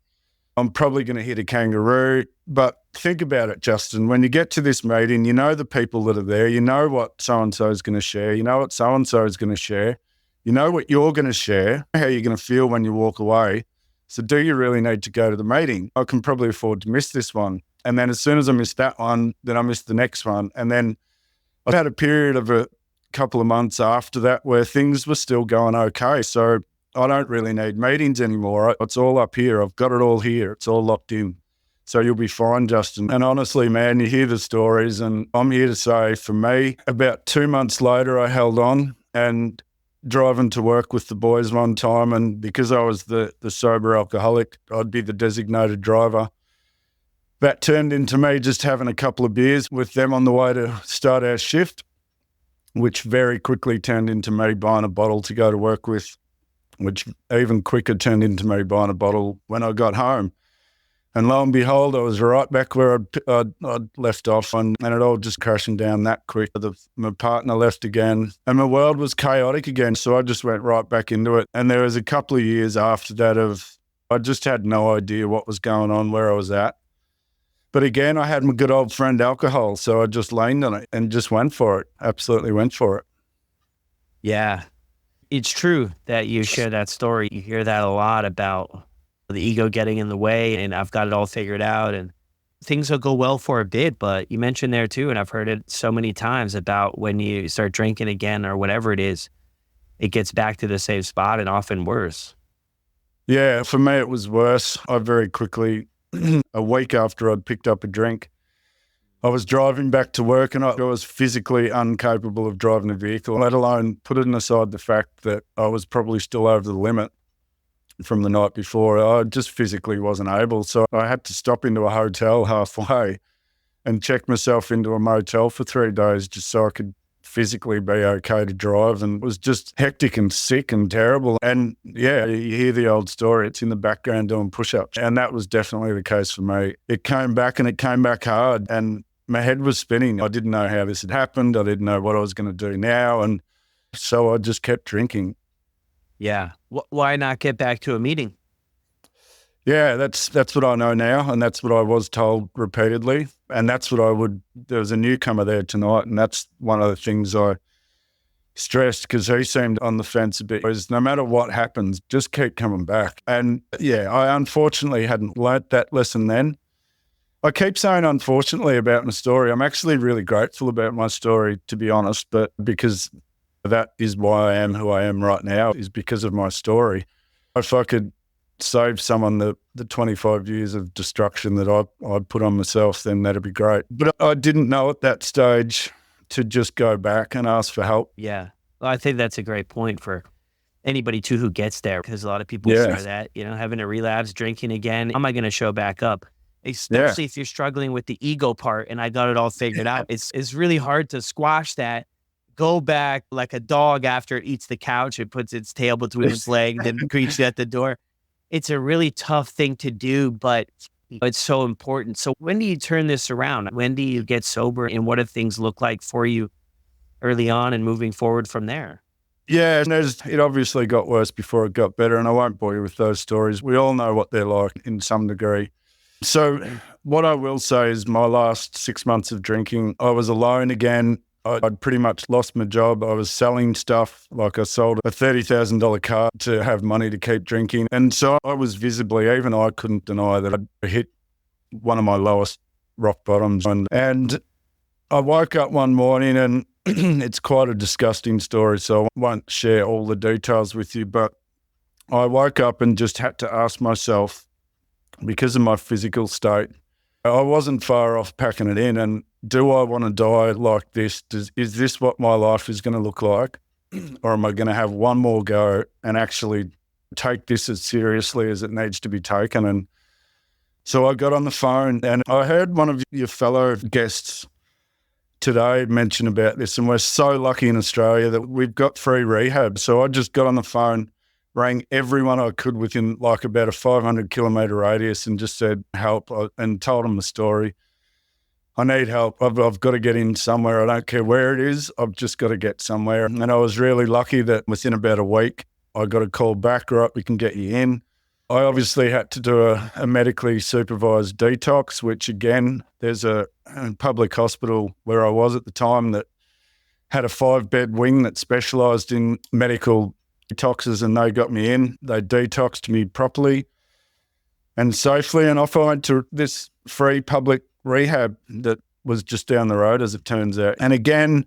I'm probably going to hit a kangaroo. But think about it, Justin. When you get to this meeting, you know the people that are there. You know what so-and-so is going to share. You know what so-and-so is going to share. You know what you're going to share, how you're going to feel when you walk away. So do you really need to go to the meeting? I can probably afford to miss this one. And then as soon as I missed that one, then I missed the next one. And then I had a period of a couple of months after that where things were still going okay. So I don't really need meetings anymore. It's all up here. I've got it all here. It's all locked in. So you'll be fine, Justin. And honestly, man, you hear the stories, and I'm here to say for me, about 2 months later, I held on and driving to work with the boys one time. And because I was the sober alcoholic, I'd be the designated driver. That turned into me just having a couple of beers with them on the way to start our shift, which very quickly turned into me buying a bottle to go to work with, which even quicker turned into me buying a bottle when I got home. And lo and behold, I was right back where I'd left off, and it all just crashing down that quick. My partner left again, and my world was chaotic again, so I just went right back into it. And there was a couple of years after that I just had no idea what was going on, where I was at. But again, I had my good old friend alcohol, so I just leaned on it and just went for it, absolutely went for it. Yeah, it's true that you share that story. You hear that a lot about the ego getting in the way, and I've got it all figured out, and things will go well for a bit. But you mentioned there too, and I've heard it so many times about when you start drinking again or whatever it is, it gets back to the same spot and often worse. Yeah, for me, it was worse. I very quickly, a week after I'd picked up a drink, I was driving back to work, and I was physically incapable of driving a vehicle, let alone putting aside the fact that I was probably still over the limit from the night before. I just physically wasn't able. So I had to stop into a hotel halfway and check myself into a motel for 3 days just so I could physically be okay to drive. And it was just hectic and sick and terrible. And yeah, you hear the old story. It's in the background doing push-ups. And that was definitely the case for me. It came back, and it came back hard, and my head was spinning. I didn't know how this had happened. I didn't know what I was going to do now. And so I just kept drinking. Yeah. Why not get back to a meeting? Yeah, that's what I know now, and that's what I was told repeatedly, and that's what there was a newcomer there tonight, and that's one of the things I stressed, because he seemed on the fence a bit, is no matter what happens, just keep coming back. And yeah, I unfortunately hadn't learnt that lesson then. I keep saying unfortunately about my story. I'm actually really grateful about my story, to be honest, but because that is why I am who I am right now, is because of my story. If I could save someone the 25 years of destruction that I put on myself, then that'd be great. But I didn't know at that stage to just go back and ask for help. Yeah. Well, I think that's a great point for anybody too who gets there, because a lot of people share that, having a relapse, drinking again. How am I going to show back up? Especially if you're struggling with the ego part, and I got it all figured out. It's really hard to squash that. Go back like a dog after it eats the couch. It puts its tail between its legs and greets you at the door. It's a really tough thing to do, but it's so important. So when do you turn this around? When do you get sober, and what do things look like for you early on and moving forward from there? Yeah, it obviously got worse before it got better, and I won't bore you with those stories. We all know what they're like in some degree. So what I will say is my last 6 months of drinking, I was alone again. I'd pretty much lost my job. I was selling stuff, like I sold a $30,000 car to have money to keep drinking. And so I was visibly, even I couldn't deny that I'd hit one of my lowest rock bottoms. And I woke up one morning, and it's quite a disgusting story, so I won't share all the details with you, but I woke up and just had to ask myself, because of my physical state, I wasn't far off packing it in, and do I want to die like this? Is this what my life is going to look like? Or am I going to have one more go and actually take this as seriously as it needs to be taken? And so I got on the phone, and I heard one of your fellow guests today mention about this, and we're so lucky in Australia that we've got free rehab. So I just got on the phone, rang everyone I could within like about a 500 kilometre radius, and just said help, and told them the story. I need help. I've got to get in somewhere. I don't care where it is. I've just got to get somewhere. And I was really lucky that within about a week, I got a call back, right, we can get you in. I obviously had to do a medically supervised detox, which again, there's a public hospital where I was at the time that had a 5-bed wing that specialised in medical detoxes, and they got me in. They detoxed me properly and safely, and off I went to this free public rehab that was just down the road, as it turns out. And again,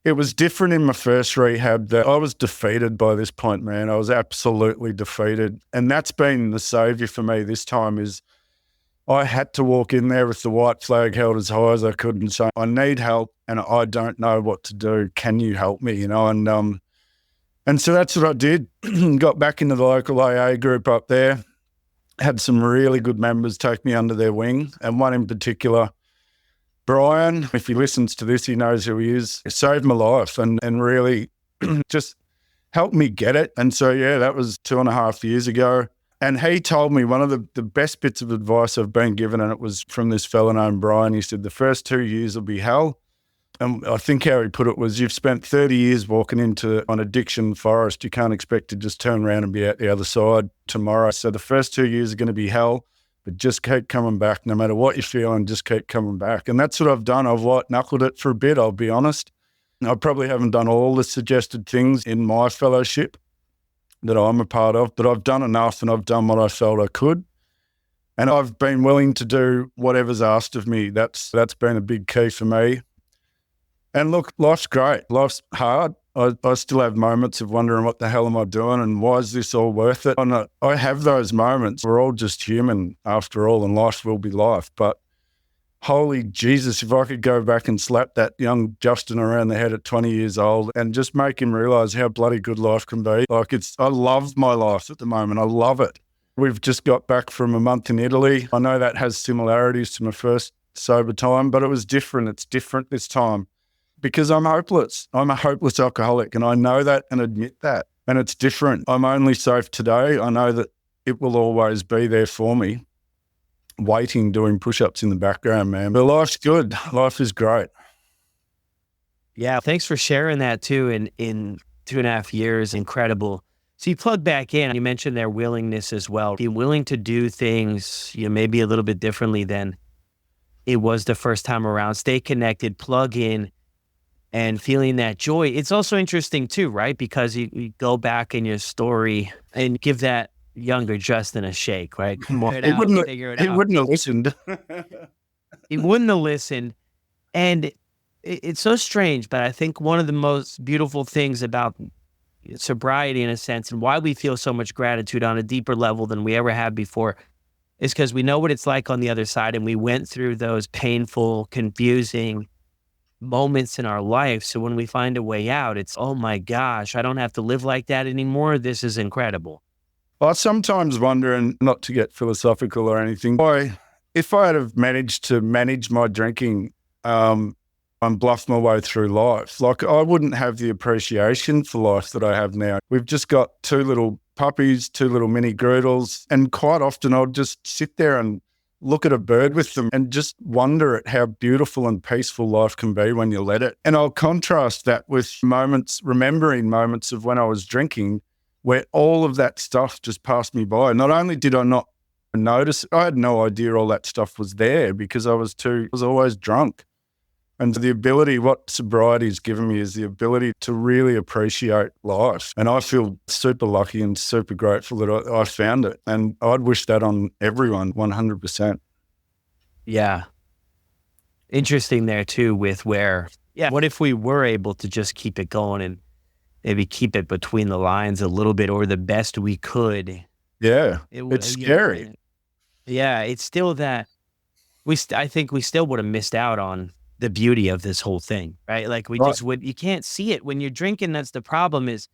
it was different in my first rehab that I was defeated by this point, man. I was absolutely defeated. And that's been the savior for me this time is I had to walk in there with the white flag held as high as I could and say, I need help and I don't know what to do. Can you help me? You know, and so that's what I did. Got back into the local AA group up there, had some really good members take me under their wing. And one in particular, Brian, if he listens to this, he knows who he is, saved my life and really just helped me get it. And so, yeah, that was 2.5 years ago. And he told me one of the best bits of advice I've been given, and it was from this fella named Brian. He said, the first 2 years will be hell. And I think how he put it was, you've spent 30 years walking into an addiction forest. You can't expect to just turn around and be out the other side tomorrow. So the first 2 years are going to be hell, but just keep coming back. No matter what you're feeling, just keep coming back. And that's what I've done. I've white-knuckled it for a bit, I'll be honest. I probably haven't done all the suggested things in my fellowship that I'm a part of, but I've done enough and I've done what I felt I could. And I've been willing to do whatever's asked of me. That's been a big key for me. And look, life's great. Life's hard. I still have moments of wondering what the hell am I doing and why is this all worth it? And I have those moments. We're all just human after all, and life will be life. But holy Jesus, if I could go back and slap that young Justin around the head at 20 years old and just make him realise how bloody good life can be. I love my life at the moment. I love it. We've just got back from a month in Italy. I know that has similarities to my first sober time, but it was different. It's different this time because I'm hopeless. I'm a hopeless alcoholic and I know that and admit that. And it's different. I'm only safe today. I know that it will always be there for me. Waiting, doing push-ups in the background, man. But life's good. Life is great. Yeah, thanks for sharing that too. In 2.5 years, incredible. So you plug back in, you mentioned their willingness as well. Being willing to do things, maybe a little bit differently than it was the first time around. Stay connected, plug in, and feeling that joy. It's also interesting too, right? Because you go back in your story and give that younger Justin a shake, right? Come on, he wouldn't have listened. He wouldn't have listened. And it's so strange, but I think one of the most beautiful things about sobriety in a sense and why we feel so much gratitude on a deeper level than we ever have before is because we know what it's like on the other side and we went through those painful, confusing moments in our life. So when we find a way out, it's, oh my gosh, I don't have to live like that anymore. This is incredible. I sometimes wonder, and not to get philosophical or anything, if I had have managed to manage my drinking and bluff my way through life, like I wouldn't have the appreciation for life that I have now. We've just got 2 little puppies, 2 little mini Groodles, and quite often I'll just sit there and look at a bird with them and just wonder at how beautiful and peaceful life can be when you let it. And I'll contrast that with remembering moments of when I was drinking where all of that stuff just passed me by. Not only did I not notice it, I had no idea all that stuff was there because I was always drunk. And the ability, what sobriety has given me is the ability to really appreciate life. And I feel super lucky and super grateful that I found it. And I'd wish that on everyone, 100%. Yeah. Interesting there too with what if we were able to just keep it going and maybe keep it between the lines a little bit or the best we could. Yeah, it's scary. Yeah, it's still that I think we still would have missed out on the beauty of this whole thing, right? Like you can't see it when you're drinking. That's the problem is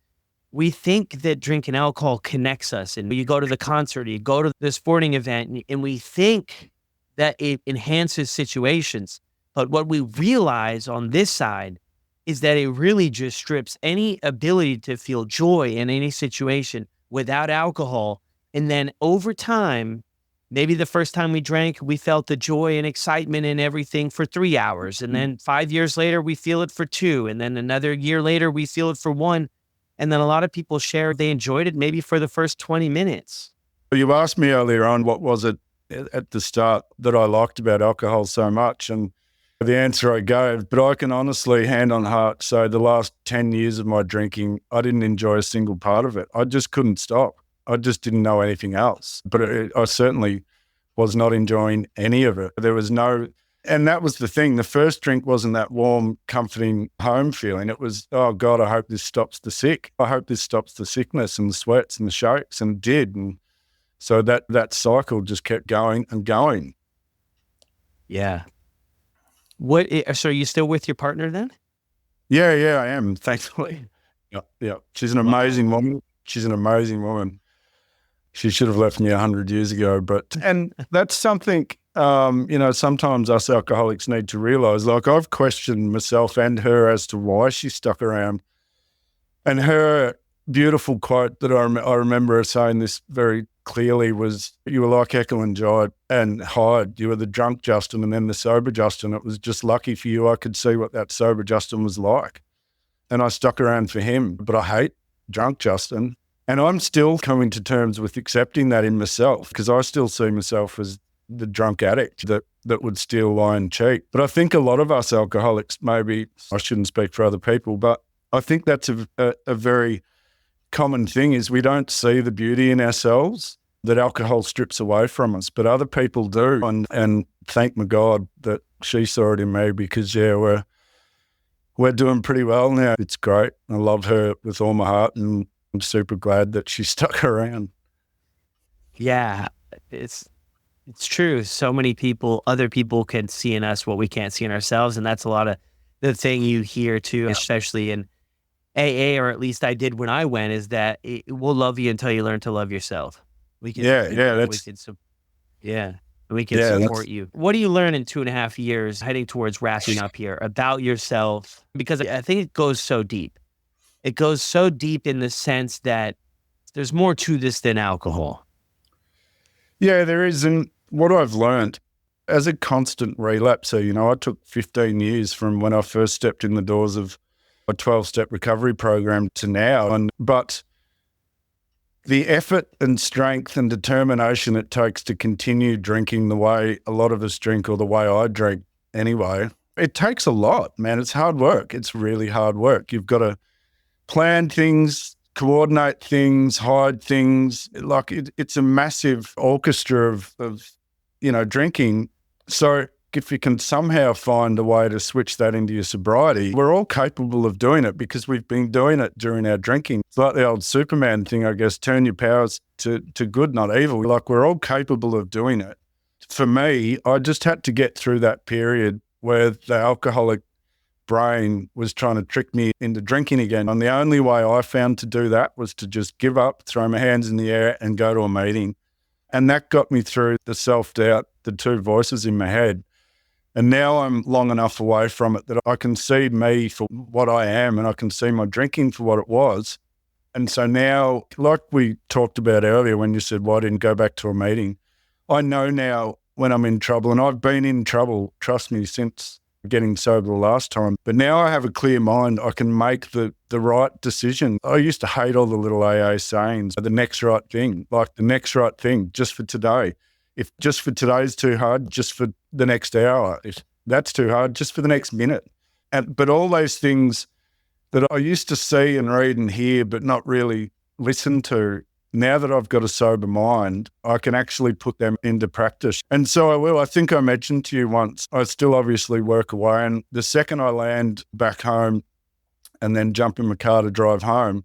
we think that drinking alcohol connects us and you go to the concert, or you go to the sporting event and we think that it enhances situations. But what we realize on this side is that it really just strips any ability to feel joy in any situation without alcohol. And then over time, maybe the first time we drank, we felt the joy and excitement and everything for 3 hours. And then 5 years later, we feel it for 2. And then another year later, we feel it for 1. And then a lot of people share they enjoyed it maybe for the first 20 minutes. You asked me earlier on, what was it at the start that I liked about alcohol so much? And the answer I gave, but I can honestly, hand on heart, say the last 10 years of my drinking, I didn't enjoy a single part of it. I just couldn't stop. I just didn't know anything else. But I certainly was not enjoying any of it. There was no And that was the thing. The first drink wasn't that warm, comforting home feeling. It was, oh God, I hope this stops the sick. I hope this stops the sickness and the sweats and the shakes, and it did. And so that cycle just kept going and going. Yeah. So are you still with your partner then? Yeah, I am, thankfully. Yeah. She's an amazing woman. She's an amazing woman. She should have left me 100 years ago. And that's something, sometimes us alcoholics need to realize, like I've questioned myself and her as to why she stuck around. And her beautiful quote that I remember her saying this very clearly was, you were like Jekyll and Hyde. You were the drunk Justin and then the sober Justin. It was just lucky for you I could see what that sober Justin was like. And I stuck around for him, but I hate drunk Justin. And I'm still coming to terms with accepting that in myself, because I still see myself as the drunk addict that would steal, lie and cheat. But I think a lot of us alcoholics, maybe, I shouldn't speak for other people, but I think that's a very common thing, is we don't see the beauty in ourselves that alcohol strips away from us, but other people do. And thank my God that she saw it in me, because, we're doing pretty well now. It's great. I love her with all my heart, and I'm super glad that she stuck around. Yeah, it's true. So many people, other people can see in us what we can't see in ourselves. And that's a lot of the thing you hear too, especially in AA, or at least I did when I went, is that we'll love you until you learn to love yourself. We can, we can support you. What do you learn in 2.5 years, heading towards wrapping up here, about yourself? Because I think it goes so deep. It goes so deep in the sense that there's more to this than alcohol. Yeah, there is. And what I've learned as a constant relapser, I took 15 years from when I first stepped in the doors of a 12-step recovery program to now. But the effort and strength and determination it takes to continue drinking the way a lot of us drink, or the way I drink anyway, it takes a lot, man. It's hard work. It's really hard work. You've got to plan things, coordinate things, hide things. Like it's a massive orchestra of drinking. So if you can somehow find a way to switch that into your sobriety, we're all capable of doing it, because we've been doing it during our drinking. It's like the old Superman thing, I guess, turn your powers to good, not evil. Like, we're all capable of doing it. For me, I just had to get through that period where the alcoholic brain was trying to trick me into drinking again. And the only way I found to do that was to just give up, throw my hands in the air and go to a meeting. And that got me through the self-doubt, the two voices in my head. And now I'm long enough away from it that I can see me for what I am, and I can see my drinking for what it was. And so now, like we talked about earlier when you said, why I didn't go back to a meeting, I know now when I'm in trouble, and I've been in trouble, trust me, since getting sober the last time. But now I have a clear mind. I can make the right decision. I used to hate all the little AA sayings, the next right thing, like the next right thing, just for today. If just for today's too hard, just for the next hour. If that's too hard, just for the next minute. But all those things that I used to see and read and hear, but not really listen to, now that I've got a sober mind, I can actually put them into practice. And so I will. I think I mentioned to you once, I still obviously work away. And the second I land back home and then jump in my car to drive home,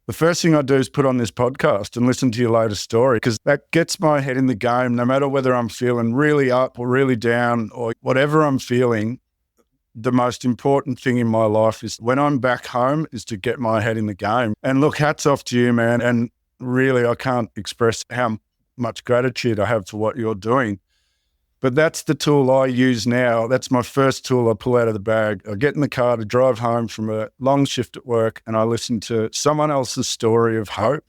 the first thing I do is put on this podcast and listen to your latest story, because that gets my head in the game. No matter whether I'm feeling really up or really down or whatever I'm feeling, the most important thing in my life is when I'm back home is to get my head in the game. And look, hats off to you, man. And really, I can't express how much gratitude I have for what you're doing. But that's the tool I use now. That's my first tool I pull out of the bag. I get in the car to drive home from a long shift at work, and I listen to someone else's story of hope.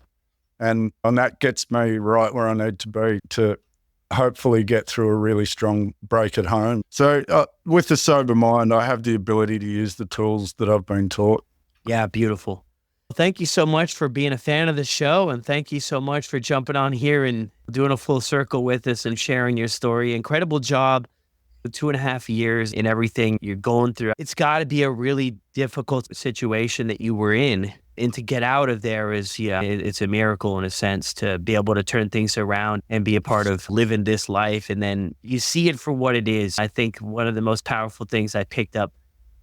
And that gets me right where I need to be to hopefully get through a really strong break at home. So with a sober mind, I have the ability to use the tools that I've been taught. Yeah, beautiful. Thank you so much for being a fan of the show, and thank you so much for jumping on here and doing a full circle with us and sharing your story. Incredible job. 2.5 years in everything you're going through. It's got to be a really difficult situation that you were in. And to get out of there is, it's a miracle in a sense to be able to turn things around and be a part of living this life. And then you see it for what it is. I think one of the most powerful things I picked up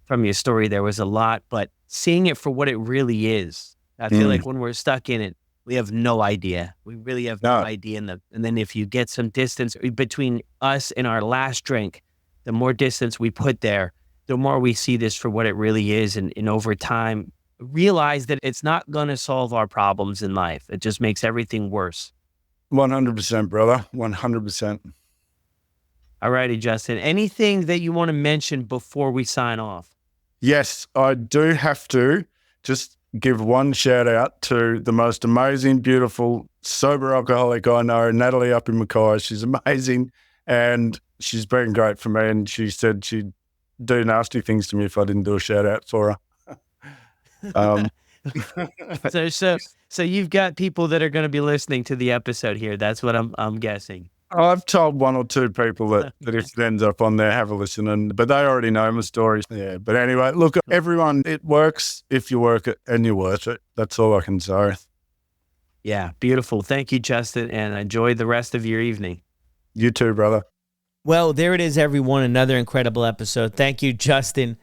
from your story, there was a lot, but seeing it for what it really is. I feel like when we're stuck in it, we have no idea. We really have no idea. And then if you get some distance between us and our last drink, the more distance we put there, the more we see this for what it really is. And over time, realize that it's not going to solve our problems in life. It just makes everything worse. 100%, brother. 100%. All righty, Justin. Anything that you want to mention before we sign off? Yes, I do have to just give one shout out to the most amazing, beautiful, sober alcoholic I know, Natalie up in Mackay. She's amazing and she's been great for me. And she said she'd do nasty things to me if I didn't do a shout out for her. So you've got people that are going to be listening to the episode here. That's what I'm guessing. I've told one or two people that if it ends up on there, have a listen, but they already know my story. Yeah. But anyway, look, everyone, it works if you work it and you're worth it. That's all I can say. Yeah. Beautiful. Thank you, Justin. And enjoy the rest of your evening. You too, brother. Well, there it is, everyone. Another incredible episode. Thank you, Justin,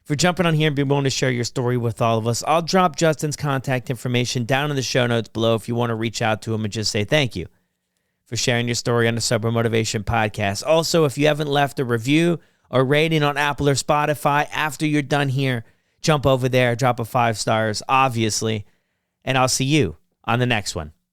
for jumping on here and being willing to share your story with all of us. I'll drop Justin's contact information down in the show notes below if you want to reach out to him and just say thank you for sharing your story on the Sober Motivation Podcast. Also, if you haven't left a review or rating on Apple or Spotify after you're done here, jump over there, drop a 5 stars, obviously, and I'll see you on the next one.